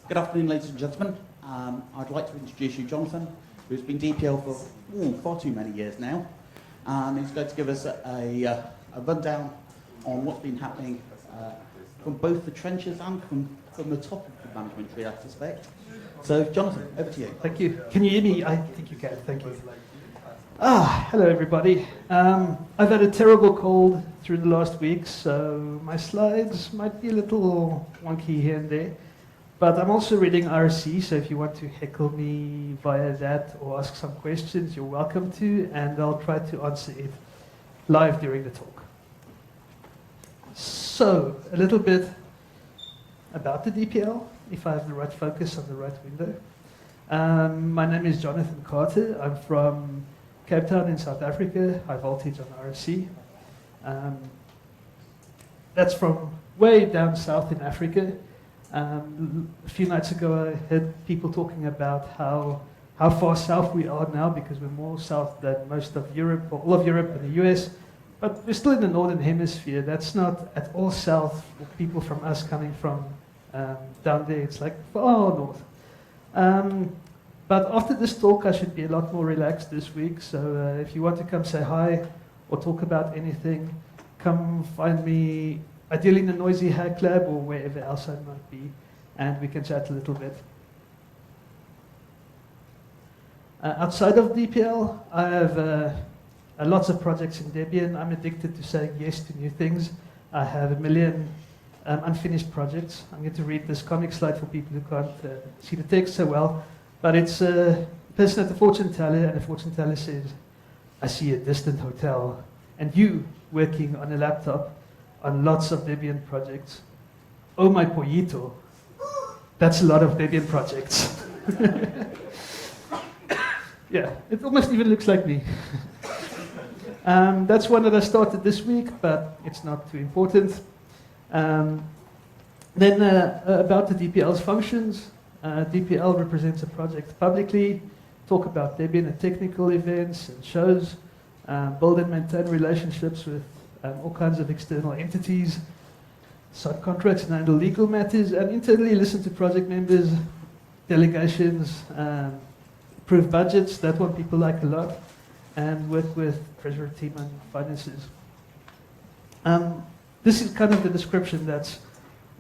Good afternoon, ladies and gentlemen. I'd like to introduce you Jonathan, who's been DPL for far too many years now, and he's going to give us a rundown on what's been happening from both the trenches and from the top of the management tree, I suspect. So, Jonathan, over to you. Thank you. Can you hear me? I think you can. Thank you. Hello, everybody. I've had a terrible cold through the last week, so my slides might be a little wonky here and there. But I'm also reading RC, so if you want to heckle me via that or ask some questions, you're welcome to, and I'll try to answer it live during the talk. So, a little bit about the DPL, if I have the right focus on the right window. My name is Jonathan Carter. I'm from Cape Town in South Africa, high voltage on RC. That's from way down south in Africa. A few nights ago I heard people talking about how far south we are now, because we're more south than most of Europe, or all of Europe and the US, but we're still in the northern hemisphere. That's not at all south for people from us coming from down there. It's like far north. But after this talk I should be a lot more relaxed this week, so if you want to come say hi or talk about anything, come find me ideally in the noisy hack lab or wherever else I might be, and we can chat a little bit. Outside of DPL, I have lots of projects in Debian. I'm addicted to saying yes to new things. I have a million unfinished projects. I'm going to read this comic slide for people who can't see the text so well, but it's a person at the fortune teller, and the fortune teller says, "I see a distant hotel, and you working on a laptop on lots of Debian projects. Oh my pollito, that's a lot of Debian projects." Yeah, it almost even looks like me. That's one that I started this week, but it's not too important. Then about the DPL's functions. DPL represents a project publicly, talk about Debian at technical events and shows, build and maintain relationships with all kinds of external entities, subcontracts and handle legal matters, and internally listen to project members, delegations, approve budgets, that one people like a lot, and work with treasury team and finances. This is kind of the description that's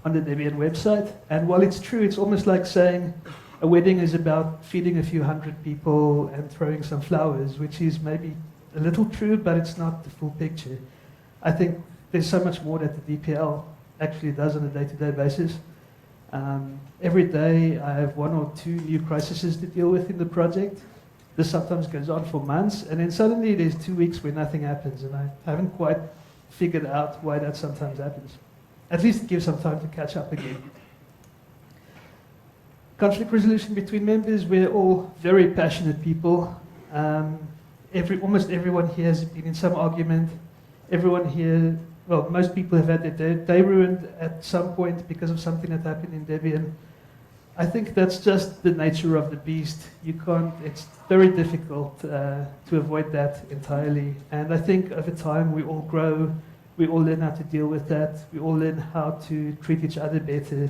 on the Debian website, and while it's true, it's almost like saying a wedding is about feeding a few hundred people and throwing some flowers, which is maybe a little true, but it's not the full picture. I think there's so much more that the DPL actually does on a day-to-day basis. Every day I have 1 or 2 new crises to deal with in the project. This sometimes goes on for months, and then suddenly there's 2 weeks where nothing happens, and I haven't quite figured out why that sometimes happens. At least it gives some time to catch up again. Conflict resolution between members, we're all very passionate people. Almost everyone here has been in some argument. Everyone here, well, most people have had their day ruined at some point because of something that happened in Debian. I think that's just the nature of the beast. It's very difficult to avoid that entirely. And I think over time we all grow, we all learn how to deal with that, we all learn how to treat each other better.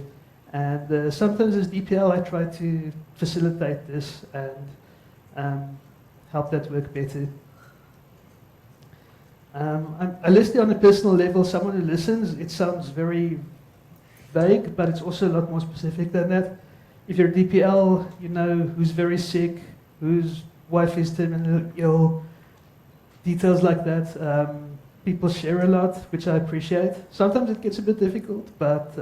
And sometimes as DPL I try to facilitate this and help that work better. I list it on a personal level. Someone who listens, it sounds very vague, but it's also a lot more specific than that. If you're a DPL, you know who's very sick, whose wife is terminally ill, details like that. People share a lot, which I appreciate. Sometimes it gets a bit difficult, but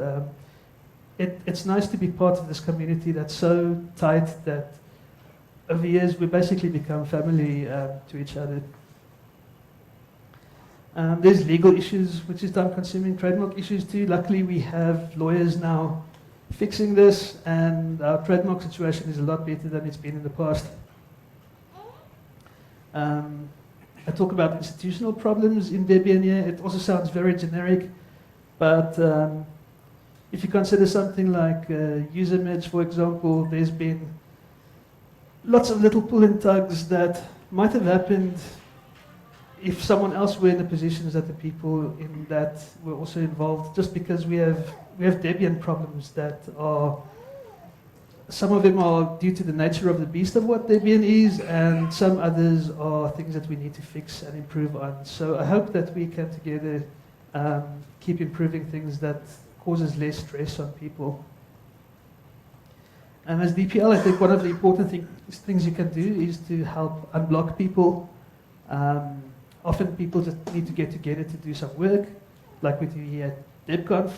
it's nice to be part of this community that's so tight that over years we basically become family to each other. There's legal issues, which is time-consuming, trademark issues too. Luckily, we have lawyers now fixing this, and our trademark situation is a lot better than it's been in the past. I talk about institutional problems in Debian here. It also sounds very generic, but if you consider something like user merge, for example, there's been lots of little pull and tugs that might have happened if someone else were in the positions that the people in that were also involved, just because we have Debian problems that are some of them are due to the nature of the beast of what Debian is, and some others are things that we need to fix and improve on. So I hope that we can together keep improving things that causes less stress on people. And as DPL, I think one of the important things you can do is to help unblock people. Often people just need to get together to do some work, like we do here at DebConf.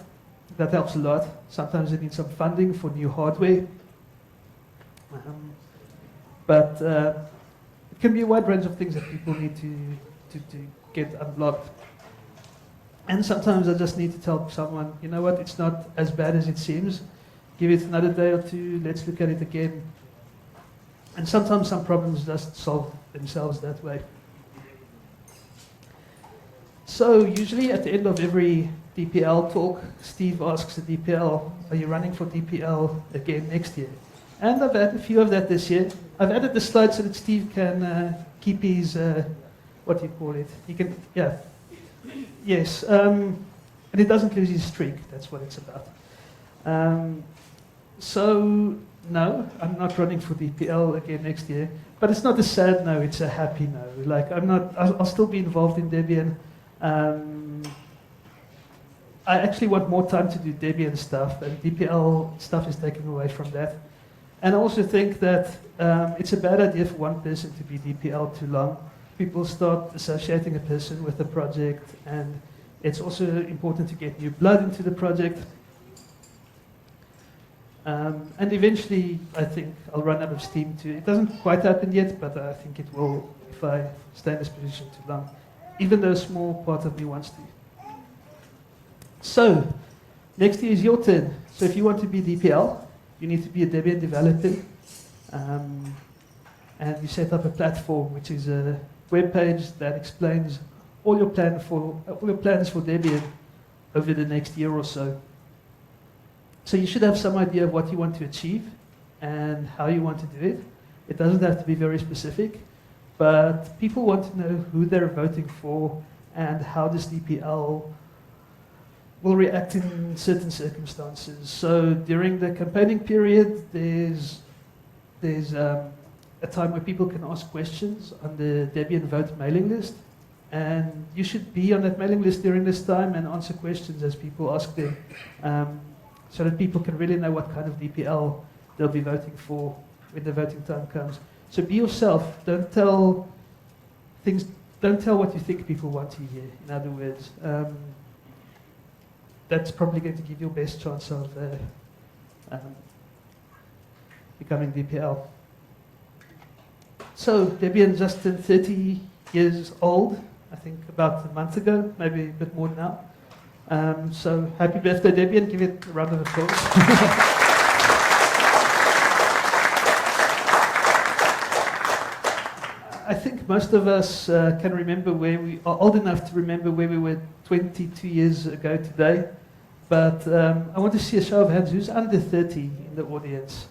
That helps a lot. Sometimes they need some funding for new hardware. But it can be a wide range of things that people need to get unblocked. And sometimes I just need to tell someone, you know what, it's not as bad as it seems. Give it another day or two, let's look at it again. And sometimes some problems just solve themselves that way. So usually at the end of every DPL talk, Steve asks the DPL, are you running for DPL again next year? And I've had a few of that this year. I've added the slide so that Steve can keep his, what do you call it? He can, yeah. Yes, and it doesn't lose his streak, that's what it's about. So, no, I'm not running for DPL again next year, but it's not a sad no, it's a happy no. Like, I'll still be involved in Debian. I actually want more time to do Debian stuff, and DPL stuff is taken away from that. And I also think that it's a bad idea for one person to be DPL too long. People start associating a person with the project, and it's also important to get new blood into the project. And eventually, I think I'll run out of steam too. It doesn't quite happen yet, but I think it will if I stay in this position too long, even though a small part of me wants to. So, next year is your turn. So if you want to be DPL, you need to be a Debian developer. And you set up a platform, which is a web page that explains all your plans for Debian over the next year or so. So you should have some idea of what you want to achieve and how you want to do it. It doesn't have to be very specific, but people want to know who they're voting for and how this DPL will react in certain circumstances. So during the campaigning period, there's a time where people can ask questions on the Debian Vote mailing list. And you should be on that mailing list during this time and answer questions as people ask them, so that people can really know what kind of DPL they'll be voting for when the voting time comes. So be yourself. Don't tell what you think people want to hear, in other words. That's probably going to give you your best chance of becoming DPL. So Debian just turned 30 years old, I think about a month ago, maybe a bit more now. So happy birthday, Debian. Give it a round of applause. I think most of us can remember where we are old enough to remember where we were 22 years ago today. But I want to see a show of hands. Who's under 30 in the audience?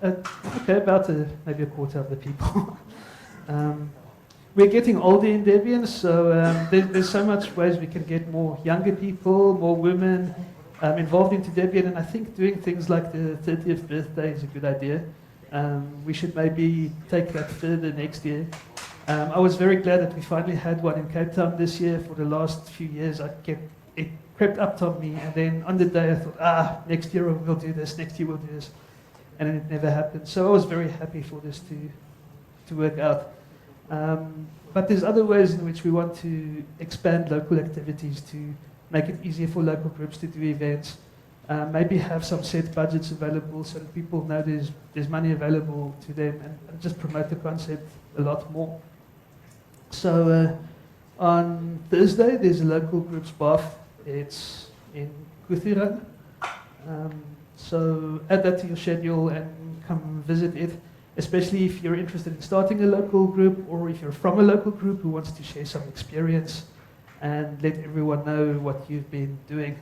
Okay, about maybe a quarter of the people. We're getting older in Debian, so there's so much ways we can get more younger people, more women involved into Debian, and I think doing things like the 30th birthday is a good idea. We should maybe take that further next year. I was very glad that we finally had one in Cape Town this year. For the last few years, it crept up on me, and then on the day I thought, next year we'll do this, next year we'll do this, and then it never happened. So I was very happy for this to work out. But there's other ways in which we want to expand local activities to make it easier for local groups to do events. Maybe have some set budgets available so that people know there's money available to them, and just promote the concept a lot more. So on Thursday, there's a local groups BAF. It's in Kuthiran. So add that to your schedule and come visit it, especially if you're interested in starting a local group, or if you're from a local group who wants to share some experience and let everyone know what you've been doing.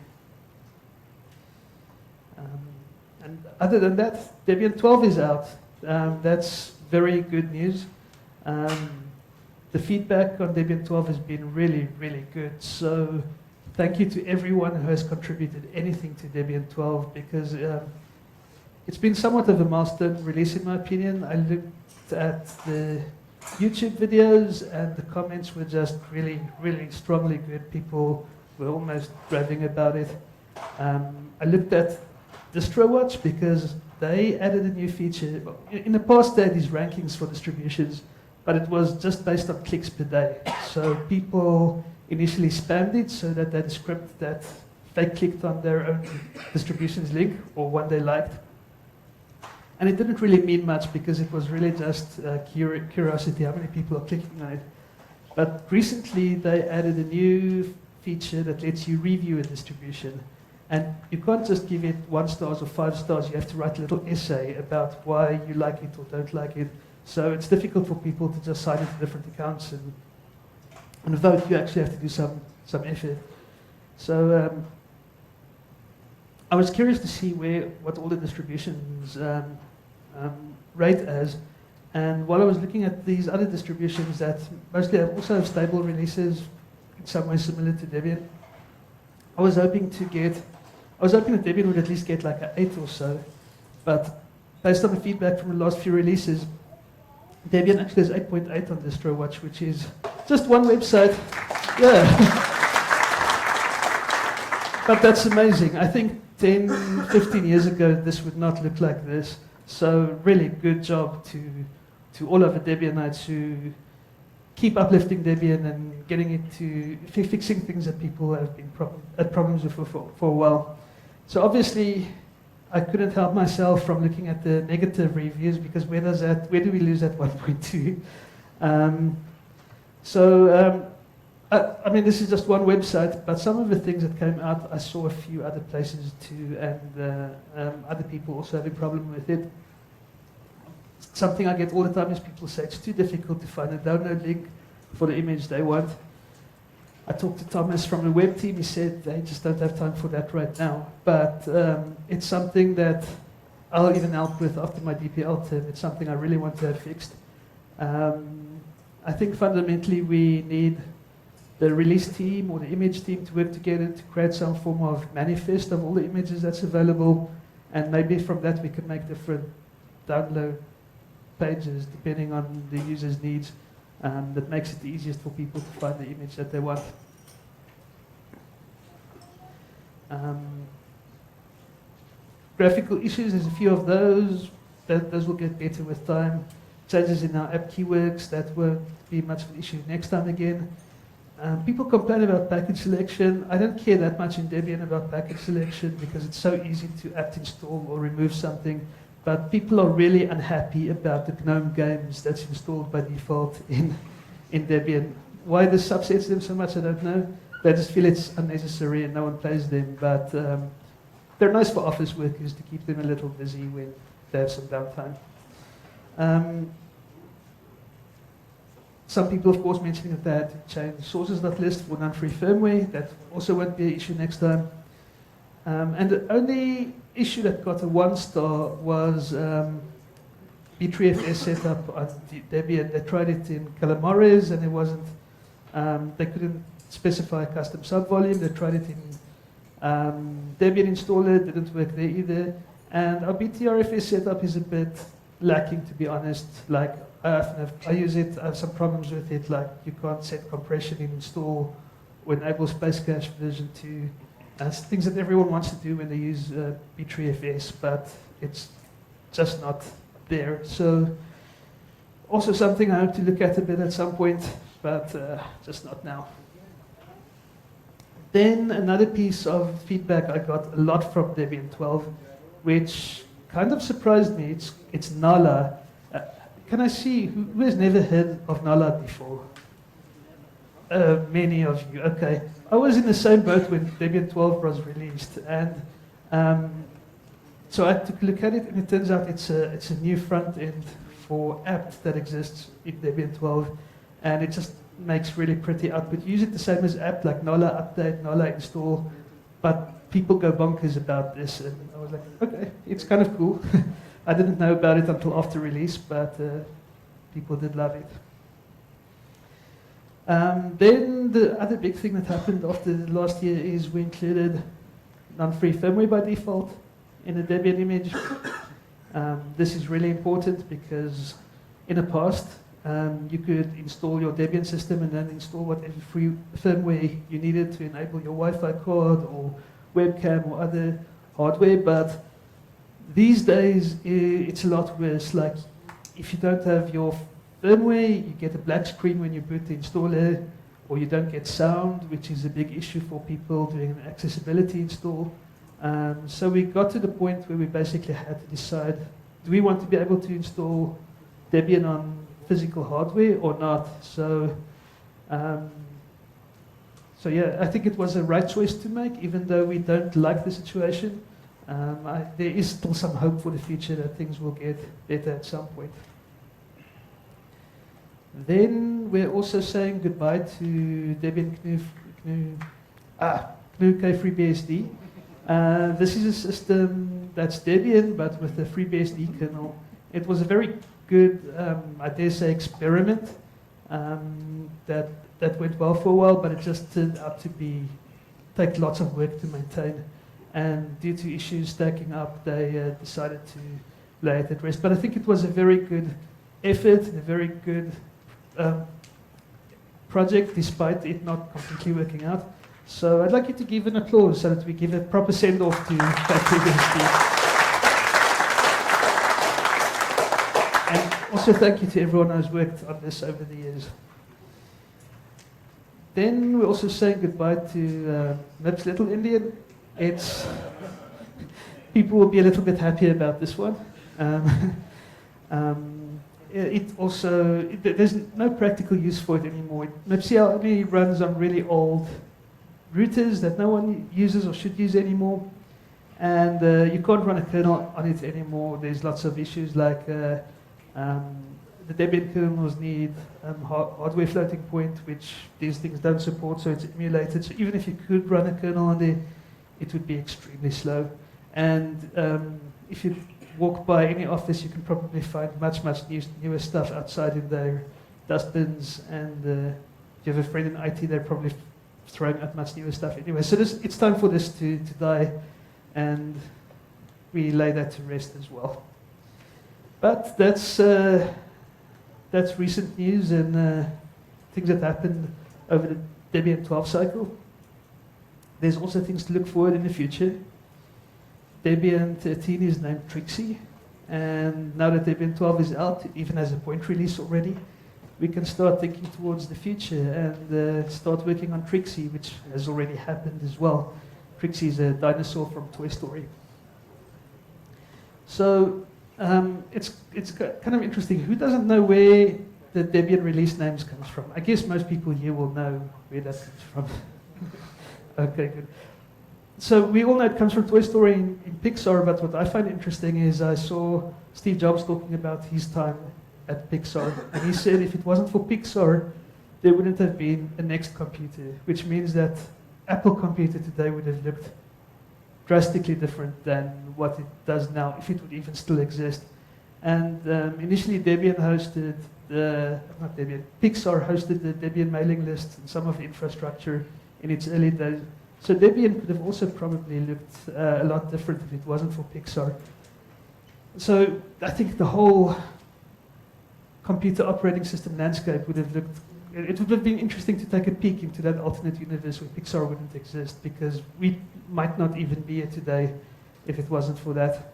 And other than that, Debian 12 is out. That's very good news. The feedback on Debian 12 has been really, really good. So thank you to everyone who has contributed anything to Debian 12, because it's been somewhat of a milestone release in my opinion. I looked at the YouTube videos and the comments were just really, really strongly good. People were almost raving about it. I looked at DistroWatch because they added a new feature. In the past they had these rankings for distributions, but it was just based on clicks per day. So people initially spammed it so that they had a script that they clicked on their own distributions link or one they liked. And it didn't really mean much because it was really just curiosity, how many people are clicking on it. But recently they added a new feature that lets you review a distribution. And you can't just give it 1 star or 5 stars, you have to write a little essay about why you like it or don't like it. So it's difficult for people to just sign into different accounts and vote. You actually have to do some effort. So I was curious to see what all the distributions rate as. And while I was looking at these other distributions that mostly also have stable releases, in some way similar to Debian, I was hoping that Debian would at least get like an 8 or so. But based on the feedback from the last few releases, Debian actually has 8.8 on DistroWatch, which is just one website. Yeah. But that's amazing. I think 10, 15 years ago, this would not look like this. So really good job to all of the Debianites who keep uplifting Debian and getting it to fixing things that people have been had problems with for a while. So obviously, I couldn't help myself from looking at the negative reviews because where do we lose at 1.2? I mean, this is just one website, but some of the things that came out, I saw a few other places too, and other people also having a problem with it. Something I get all the time is people say it's too difficult to find a download link for the image they want. I talked to Thomas from the web team, he said they just don't have time for that right now. But it's something that I'll even help with after my DPL term. It's something I really want to have fixed. I think fundamentally we need the release team or the image team to work together to create some form of manifest of all the images that's available, and maybe from that we can make different download pages depending on the user's needs. That makes it the easiest for people to find the image that they want. Graphical issues, there's a few of those. Those will get better with time. Changes in our app keywords, that won't be much of an issue next time again. People complain about package selection. I don't care that much in Debian about package selection because it's so easy to apt install or remove something. But people are really unhappy about the GNOME games that's installed by default in Debian. Why this upsets them so much, I don't know. They just feel it's unnecessary and no one plays them. But they're nice for office workers to keep them a little busy when they have some downtime. Some people, of course, mentioning that they had to change sources.list for non-free firmware. That also won't be an issue next time. And the only issue that got a 1 star was B3FS setup on Debian. They tried it in Calamares and it wasn't, they couldn't specify a custom subvolume. They tried it in Debian installer, didn't work there either. And our BTRFS setup is a bit lacking, to be honest. Like I use it, I have some problems with it, like you can't set compression in install or enable space cache version 2. Things that everyone wants to do when they use B3FS, but it's just not there. So also something I hope to look at a bit at some point, but just not now. Then another piece of feedback I got a lot from Debian 12, which kind of surprised me. It's Nala. Can I see who has never heard of Nala before? Many of you, okay. I was in the same boat when Debian 12 was released, and so I took a look at it, and it turns out it's a new front end for apt that exists in Debian 12, and it just makes really pretty output. You use it the same as apt, like Nala update, Nala install, but people go bonkers about this, and I was like, okay, it's kind of cool. I didn't know about it until after release, but people did love it. Then the other big thing that happened after the last year is we included non-free firmware by default in the Debian image. This is really important because in the past, you could install your Debian system and then install whatever free firmware you needed to enable your Wi-Fi card or webcam or other hardware, but these days it's a lot worse. Like, if you don't have your firmware, you get a black screen when you boot the installer, or you don't get sound, which is a big issue for people doing an accessibility install. So we got to the point where we basically had to decide, do we want to be able to install Debian on physical hardware or not? So yeah, I think it was a right choice to make, even though we don't like the situation. There is still some hope for the future that things will get better at some point. Then we're also saying goodbye to Debian GNU KFreeBSD. This is a system that's Debian, but with the FreeBSD kernel. It was a very good, I dare say, experiment that went well for a while, but it just turned out to take lots of work to maintain. And due to issues stacking up, they decided to lay it at rest. But I think it was a very good effort, a very good project, despite it not completely working out. So I'd like you to give an applause so that we give a proper send-off to KFreeBSD. And also thank you to everyone who's worked on this over the years. Then we're also saying goodbye to MIPS Little Indian. People will be a little bit happier about this one. There's no practical use for it anymore. MIPCL only runs on really old routers that no one uses or should use anymore. And you can't run a kernel on it anymore. There's lots of issues like the Debian kernels need hardware floating point, which these things don't support, so it's emulated. So even if you could run a kernel on there, it would be extremely slow. And if you walk by any office, you can probably find much newer stuff outside in their dustbins. And if you have a friend in IT, they're probably throwing out much newer stuff anyway. So it's time for this to die, and we lay that to rest as well. But that's recent news and things that happened over the Debian 12 cycle. There's also things to look forward in the future. Debian 13 is named Trixie, and now that Debian 12 is out, it even has a point release already. We can start thinking towards the future and start working on Trixie, which has already happened as well. Trixie is a dinosaur from Toy Story. So it's kind of interesting. Who doesn't know where the Debian release names comes from? I guess most people here will know where that comes from. Okay, good. So we all know it comes from Toy Story in Pixar, but what I find interesting is I saw Steve Jobs talking about his time at Pixar, and he said if it wasn't for Pixar, there wouldn't have been a Next computer, which means that Apple computer today would have looked drastically different than what it does now, if it would even still exist. And initially Pixar hosted the Debian mailing list and some of the infrastructure in its early days. So Debian could have also probably looked a lot different if it wasn't for Pixar. So I think the whole computer operating system landscape would have looked, it would have been interesting to take a peek into that alternate universe where Pixar wouldn't exist, because we might not even be here today if it wasn't for that.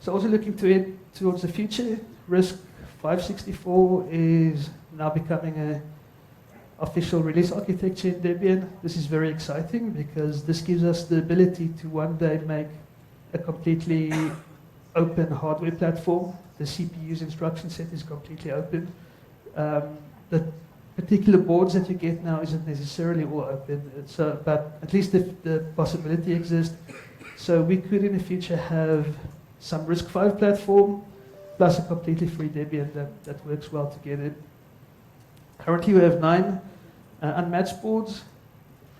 So also looking towards the future, RISC 564 is now becoming an official release architecture in Debian. This is very exciting because this gives us the ability to one day make a completely open hardware platform. The CPU's instruction set is completely open. The particular boards that you get now isn't necessarily all open, but at least the possibility exists. So we could in the future have some RISC-V platform plus a completely free Debian that works well together. Currently we have 9 unmatched boards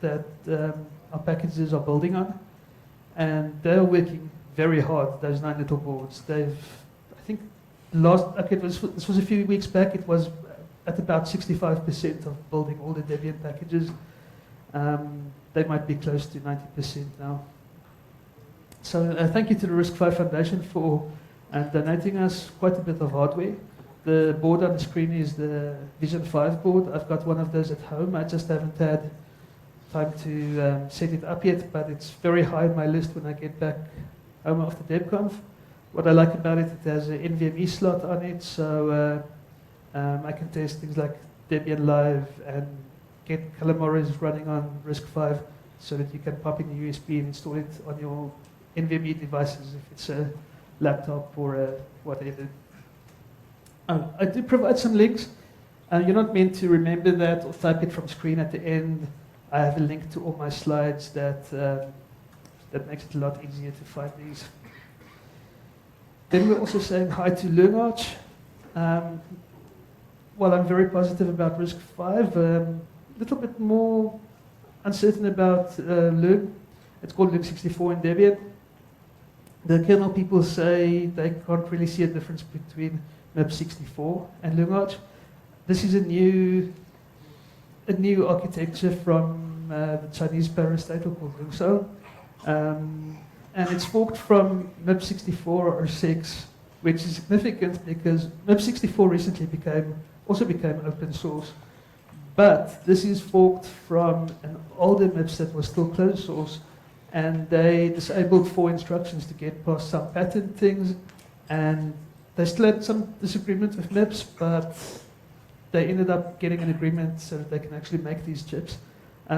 that our packages are building on, and they're working very hard, those 9 little boards. They've, I think, this was a few weeks back, it was at about 65% of building all the Debian packages. They might be close to 90% now. So thank you to the RISC-V Foundation for donating us quite a bit of hardware. The board on the screen is the Vision 5 board. I've got one of those at home. I just haven't had time to set it up yet, but it's very high on my list when I get back home after DebConf. What I like about it, it has an NVMe slot on it, so I can test things like Debian Live and get Calamares running on RISC-V so that you can pop in the USB and install it on your NVMe devices if it's a laptop or a whatever. I do provide some links. You're not meant to remember that or type it from screen at the end. I have a link to all my slides that makes it a lot easier to find these. Then we're also saying hi to LearnArch. While I'm very positive about RISC-V, a little bit more uncertain about Learn. It's called Learn64 in Debian. The kernel people say they can't really see a difference between MIP64 and LearnArch. This is a new architecture from the Chinese parastatal called Lungsao. And it's forked from MIP64 or 6, which is significant because MIP64 recently also became open source. But this is forked from an older MIPS that was still closed source, and they disabled 4 instructions to get past some patent things, and they still had some disagreement with MIPS, but they ended up getting an agreement so that they can actually make these chips.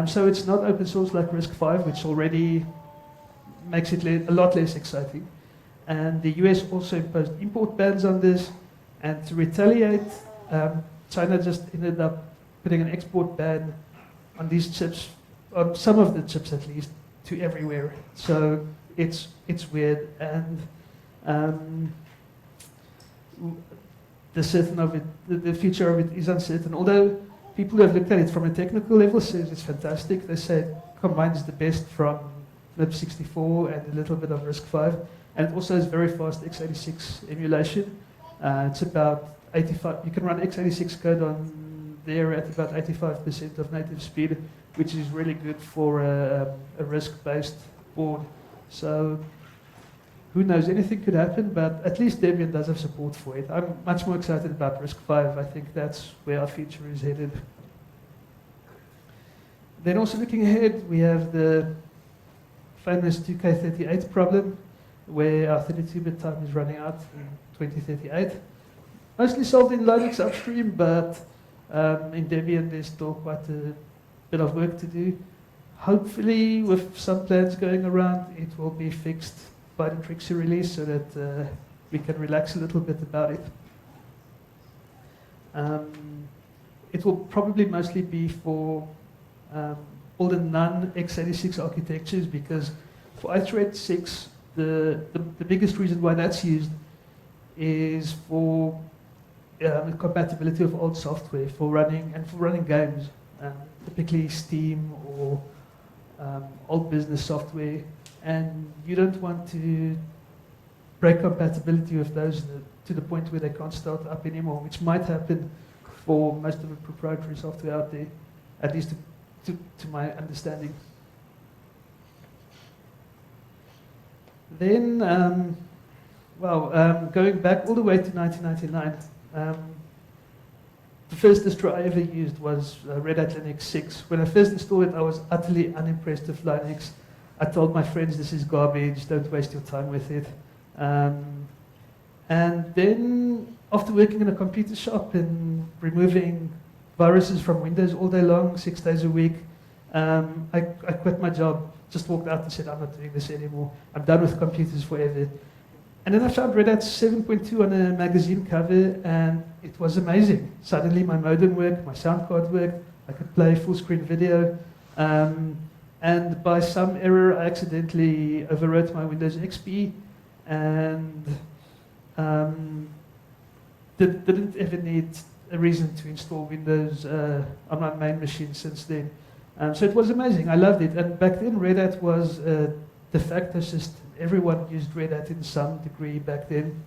So it's not open source like RISC-V, which already makes it a lot less exciting. And the US also imposed import bans on this, and to retaliate, China just ended up putting an export ban on these chips, on some of the chips at least, to everywhere. So it's weird, and the future of it is uncertain. Although people who have looked at it from a technical level say it's fantastic. They say it combines the best from MIP64 and a little bit of RISC-V, and it also has very fast x86 emulation. It's about 85. You can run x86 code on there at about 85% of native speed, which is really good for a RISC-based board. So who knows, anything could happen, but at least Debian does have support for it. I'm much more excited about RISC-V. I think that's where our future is headed. Then also looking ahead, we have the famous 2K38 problem, where our 32-bit time is running out in 2038. Mostly solved in Linux upstream, but in Debian there's still quite a bit of work to do. Hopefully, with some plans going around, it will be fixed by the Trixie release so that we can relax a little bit about it. It will probably mostly be for all the non-x86 architectures, because for Ithread 6, the biggest reason why that's used is for compatibility of old software for running games, typically Steam or old business software, and you don't want to break compatibility with those to the point where they can't start up anymore, which might happen for most of the proprietary software out there, at least to my understanding. Then, going back all the way to 1999, the first distro I ever used was Red Hat Linux 6. When I first installed it, I was utterly unimpressed with Linux. I told my friends, this is garbage, don't waste your time with it. And then, after working in a computer shop and removing viruses from Windows all day long, 6 days a week, I quit my job, just walked out and said, I'm not doing this anymore. I'm done with computers forever. And then I found Red Hat 7.2 on a magazine cover, and it was amazing. Suddenly my modem worked, my sound card worked, I could play full screen video. And by some error, I accidentally overwrote my Windows XP and didn't ever need a reason to install Windows on my main machine since then. So it was amazing. I loved it. And back then, Red Hat was a de facto system. Everyone used Red Hat in some degree back then.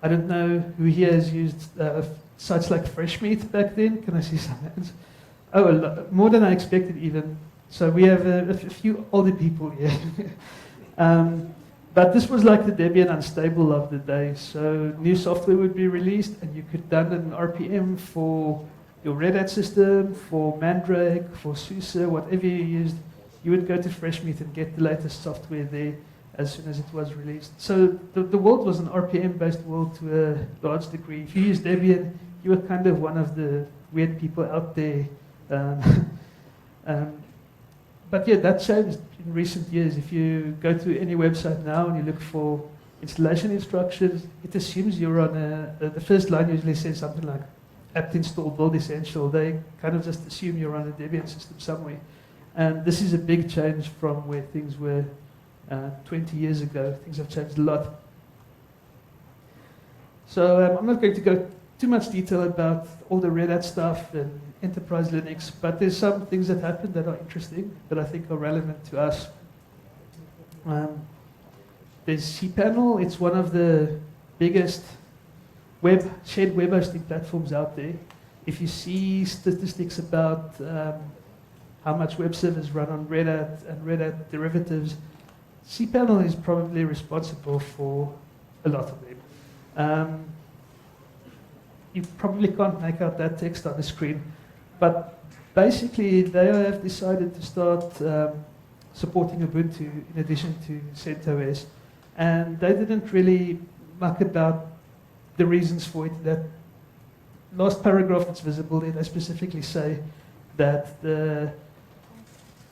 I don't know who here has used sites like Freshmeat back then. Can I see some hands? Oh, a lot, more than I expected even. So we have a few older people here. But this was like the Debian unstable of the day. So new software would be released, and you could download an RPM for your Red Hat system, for Mandrake, for SUSE, whatever you used. You would go to Freshmeat and get the latest software there as soon as it was released. So the world was an RPM-based world to a large degree. If you used Debian, you were kind of one of the weird people out there. But yeah, that changed in recent years. If you go to any website now and you look for installation instructions, it assumes you're on the first line usually says something like apt install build essential. They kind of just assume you're on a Debian system somewhere. And this is a big change from where things were 20 years ago. Things have changed a lot. So I'm not going to go too much detail about all the Red Hat stuff and enterprise Linux, but there's some things that happened that are interesting, that I think are relevant to us. There's cPanel. It's one of the biggest shared web hosting platforms out there. If you see statistics about how much web servers run on Red Hat and Red Hat derivatives, cPanel is probably responsible for a lot of them. You probably can't make out that text on the screen, but basically they have decided to start supporting Ubuntu in addition to CentOS, and they didn't really muck about the reasons for it. That last paragraph that's visible there, they specifically say that the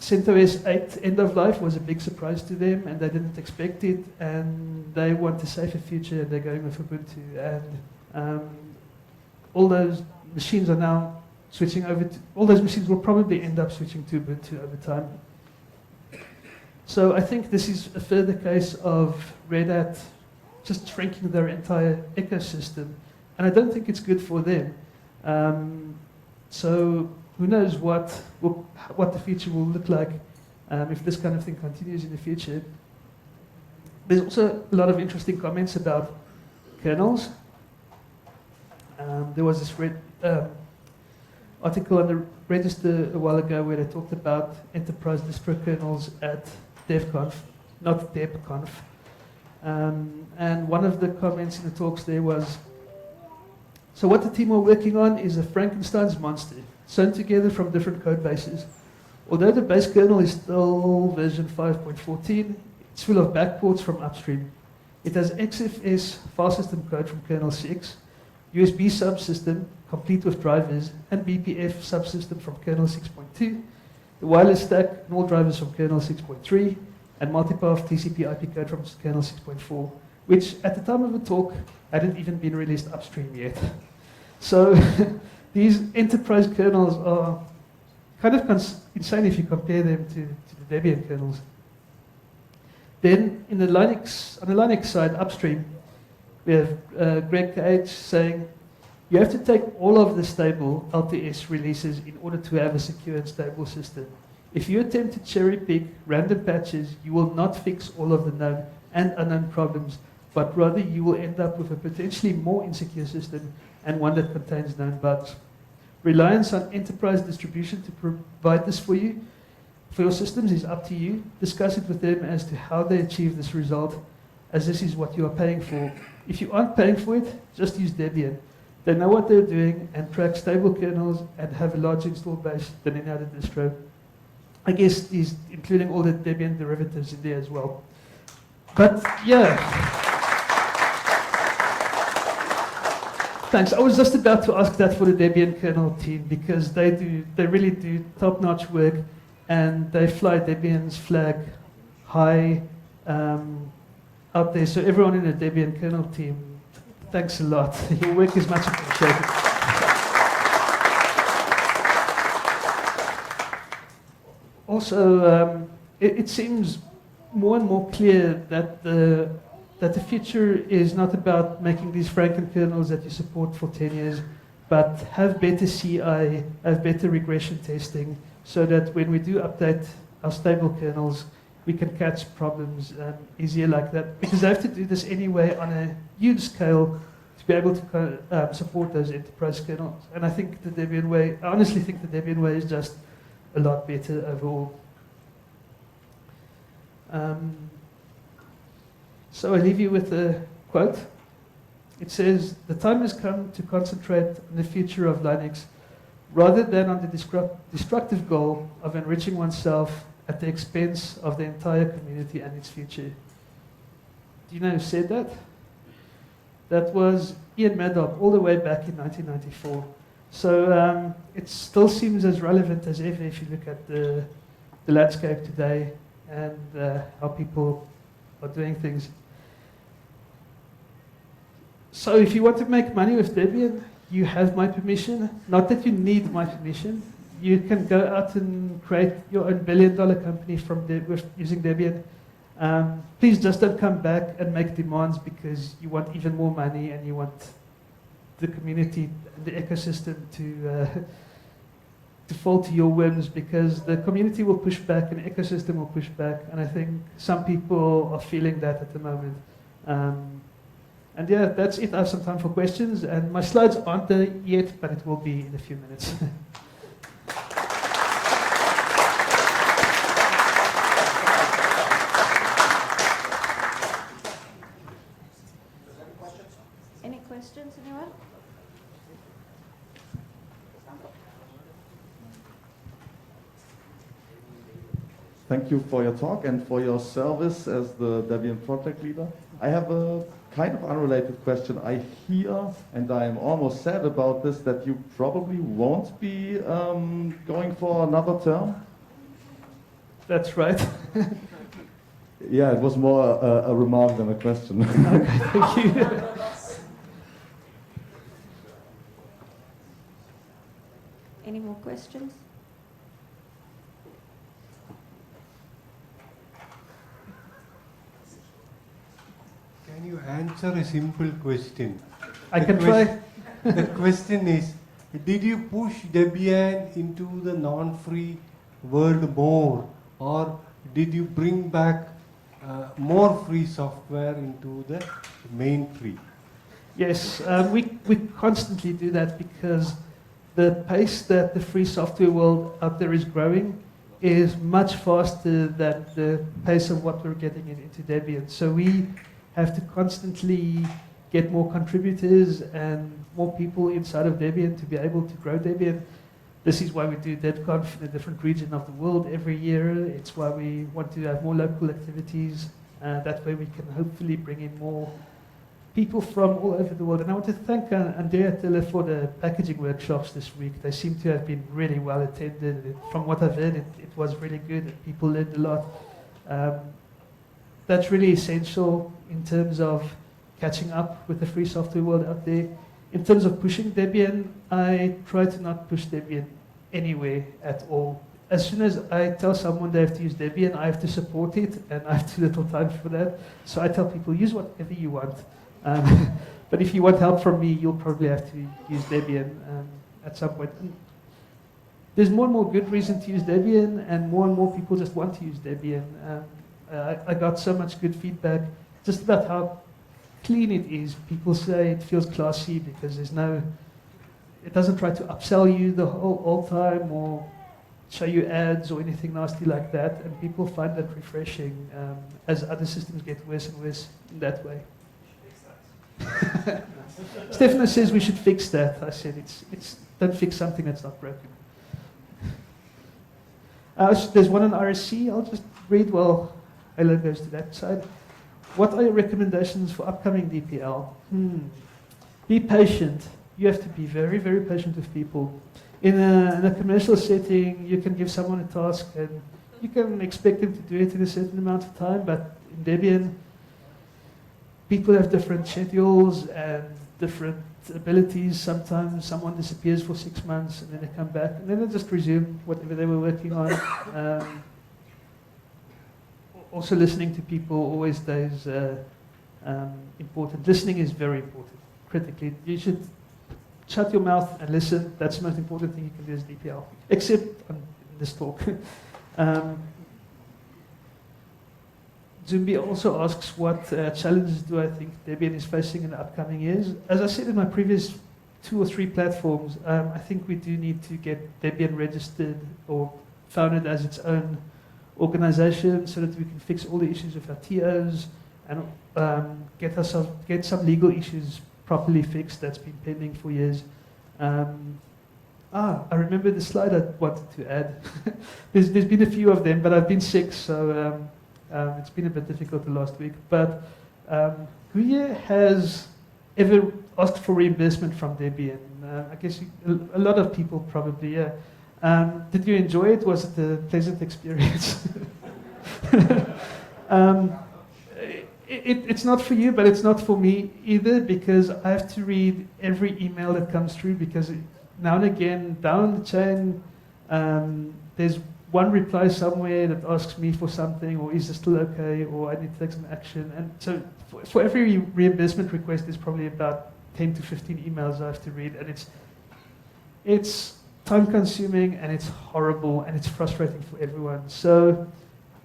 CentOS 8 end of life was a big surprise to them, and they didn't expect it, and they want a safer future, and they're going with Ubuntu. And all those machines are now switching over to, all those machines will probably end up switching to Ubuntu over time. So I think this is a further case of Red Hat just shrinking their entire ecosystem, and I don't think it's good for them. So who knows what the future will look like if this kind of thing continues in the future. There's also a lot of interesting comments about kernels. There was this article on the Register a while ago where they talked about enterprise distro kernels at DevConf, not DebConf. And one of the comments in the talks there was, so what the team are working on is a Frankenstein's monster, sewn together from different code bases. Although the base kernel is still version 5.14, it's full of backports from upstream. It has XFS file system code from kernel 6, USB subsystem complete with drivers, and BPF subsystem from kernel 6.2, the wireless stack and all drivers from kernel 6.3, and multipath TCP IP code from kernel 6.4, which at the time of the talk hadn't even been released upstream yet. So these enterprise kernels are kind of insane if you compare them to the Debian kernels. Then on the Linux side, upstream, we have Greg Cage saying, you have to take all of the stable LTS releases in order to have a secure and stable system. If you attempt to cherry pick random patches, you will not fix all of the known and unknown problems, but rather you will end up with a potentially more insecure system and one that contains known bugs. Reliance on enterprise distribution to provide this for you, for your systems, is up to you. Discuss it with them as to how they achieve this result, as this is what you are paying for. If you aren't paying for it, just use Debian. They know what they're doing and track stable kernels and have a large install base than any other distro. I guess he's including all the Debian derivatives in there as well. But yeah. Thanks. I was just about to ask that for the Debian kernel team, because they really do top-notch work, and they fly Debian's flag high out there. So everyone in the Debian kernel team, thanks a lot. Your work is much appreciated. Also, it seems more and more clear that the future is not about making these Franken kernels that you support for 10 years, but have better CI, have better regression testing, so that when we do update our stable kernels, we can catch problems easier like that. Because they have to do this anyway on a huge scale to be able to support those enterprise kernels. And I think the Debian way, I honestly think the Debian way is just a lot better overall. So I leave you with a quote. It says, "The time has come to concentrate on the future of Linux rather than on the destructive goal of enriching oneself at the expense of the entire community and its future." Do you know who said that? That was Ian Maddop, all the way back in 1994. So it still seems as relevant as ever if you look at the landscape today and how people are doing things. So if you want to make money with Debian, you have my permission. Not that you need my permission. You can go out and create your own billion-dollar company using Debian. Please just don't come back and make demands because you want even more money and you want the community, the ecosystem to fall to your whims, because the community will push back and the ecosystem will push back. And I think some people are feeling that at the moment. And yeah, that's it. I have some time for questions. And my slides aren't there yet, but it will be in a few minutes. Any questions, anyone? Thank you for your talk and for your service as the Debian project leader. I have a kind of unrelated question. I hear, and I am almost sad about this, that you probably won't be going for another term. That's right. Yeah, it was more a remark than a question. Okay, thank you. Any more questions? Can you answer a simple question? I can try. The question is, did you push Debian into the non-free world more, or did you bring back more free software into the main free? Yes, we constantly do that because the pace that the free software world out there is growing is much faster than the pace of what we're getting into Debian. So we have to constantly get more contributors and more people inside of Debian to be able to grow Debian. This is why we do DebConf in a different region of the world every year. It's why we want to have more local activities. That way we can hopefully bring in more people from all over the world. And I want to thank Andrea Tiller for the packaging workshops this week. They seem to have been really well attended. From what I've heard, it was really good and people learned a lot. That's really essential in terms of catching up with the free software world out there. In terms of pushing Debian, I try to not push Debian anywhere at all. As soon as I tell someone they have to use Debian, I have to support it, and I have too little time for that. So I tell people, use whatever you want. But if you want help from me, you'll probably have to use Debian at some point. And there's more and more good reason to use Debian, and more people just want to use Debian. I got so much good feedback just about how clean it is. People say it feels classy because it doesn't try to upsell you the whole time or show you ads or anything nasty like that, and people find that refreshing as other systems get worse and worse in that way. Stefano says we should fix that. I said don't fix something that's not broken. There's one on RSC. I'll just read while Halo goes to that side. What are your recommendations for upcoming DPL? Be patient. You have to be very, very patient with people. In a commercial setting, you can give someone a task and you can expect them to do it in a certain amount of time, but in Debian, people have different schedules and different abilities. Sometimes someone disappears for 6 months and then they come back and then they just resume whatever they were working on. Also listening to people always stays important. Listening is very important, critically. You should shut your mouth and listen. That's the most important thing you can do as DPL, except on this talk. Zumbi also asks what challenges do I think Debian is facing in the upcoming years. As I said in my previous 2 or 3 platforms, I think we do need to get Debian registered or founded as its own organization so that we can fix all the issues with our TOs and get some legal issues properly fixed that's been pending for years. I remember the slide I wanted to add. there's been a few of them, but I've been sick, so it's been a bit difficult the last week. But who here has ever asked for reimbursement from Debian? I guess a lot of people probably, yeah. Did you enjoy it? Was it a pleasant experience? It's not for you, but it's not for me either, because I have to read every email that comes through, because now and again, down the chain, there's one reply somewhere that asks me for something, or is this still okay, or I need to take some action. And so for every reimbursement request, there's probably about 10 to 15 emails I have to read, and it's time-consuming, and it's horrible, and it's frustrating for everyone. So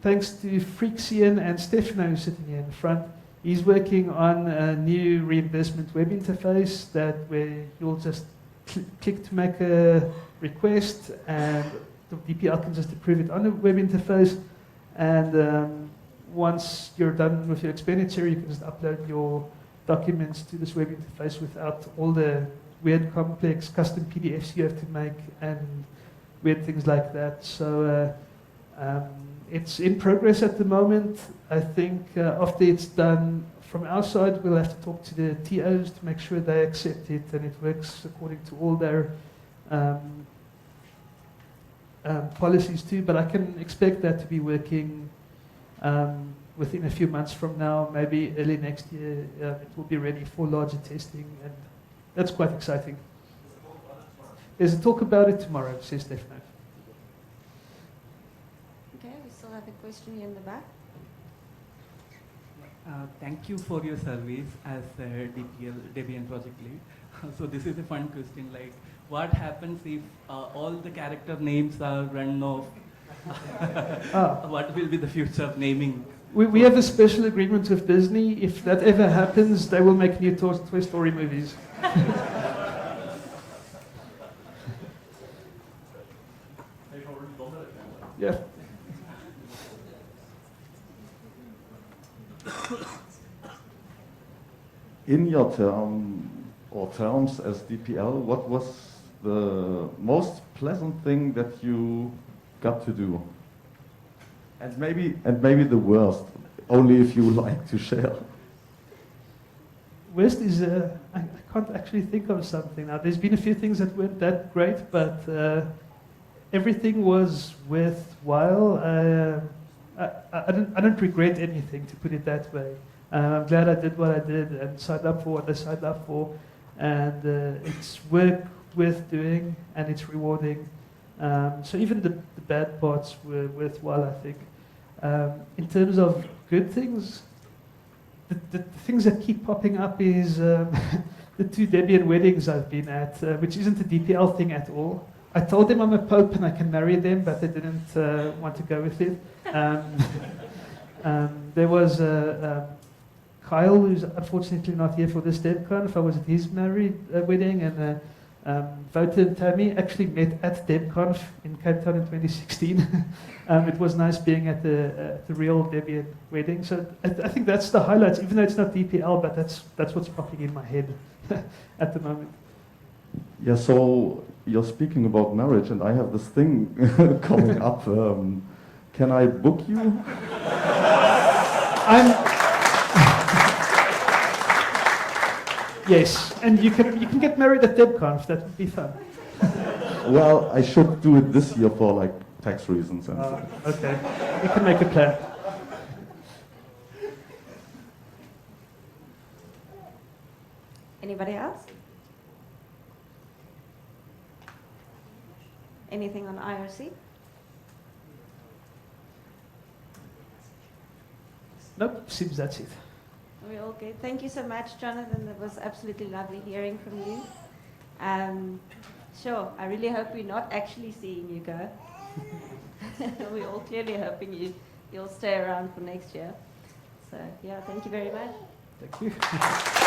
thanks to Freaksian and Stefano, who's sitting here in the front, he's working on a new reimbursement web interface where you'll just click to make a request, and the DPL can just approve it on the web interface. And once you're done with your expenditure, you can just upload your documents to this web interface without all the weird, complex custom PDFs you have to make and weird things like that. So it's in progress at the moment. I think after it's done, from our side, we'll have to talk to the TOs to make sure they accept it and it works according to all their policies too. But I can expect that to be working within a few months from now, maybe early next year. It will be ready for larger testing, and that's quite exciting. There's a talk about it tomorrow, says Stefano. Okay, we still have a question here in the back. Thank you for your service as DPL Debian project lead. So this is a fun question, like what happens if all the character names are run off? What will be the future of naming? We have a special agreement with Disney. If that ever happens, they will make new Toy Story movies. Yeah. In your terms as DPL, what was the most pleasant thing that you got to do? And maybe the worst, only if you like to share. Worst is, I can't actually think of something now. There's been a few things that weren't that great, but everything was worthwhile. I don't regret anything, to put it that way. I'm glad I did what I did and signed up for what I signed up for. And it's work worth doing, and it's rewarding. So even the bad parts were worthwhile, I think. In terms of good things, the things that keep popping up is the 2 Debian weddings I've been at, which isn't a DPL thing at all. I told them I'm a pope and I can marry them, but they didn't want to go with it. There was Kyle, who's unfortunately not here for this DebConf. I was at his wedding, and Wouter and Tammy actually met at DebConf in Cape Town in 2016. It was nice being at the real Debian wedding. So I think that's the highlights, even though it's not DPL, but that's what's popping in my head at the moment. Yeah, so you're speaking about marriage, and I have this thing coming up. Can I book you? Yes, and you can get married at DebConf. That would be fun. Well, I should do it this year for like tax reasons and so. Okay, we can make a plan. Anybody else? Anything on IRC? Nope, seems that's it. We're all good. Thank you so much, Jonathan. It was absolutely lovely hearing from you. Sure, I really hope we're not actually seeing you go. We're all clearly hoping you'll stay around for next year. So, yeah, thank you very much. Thank you.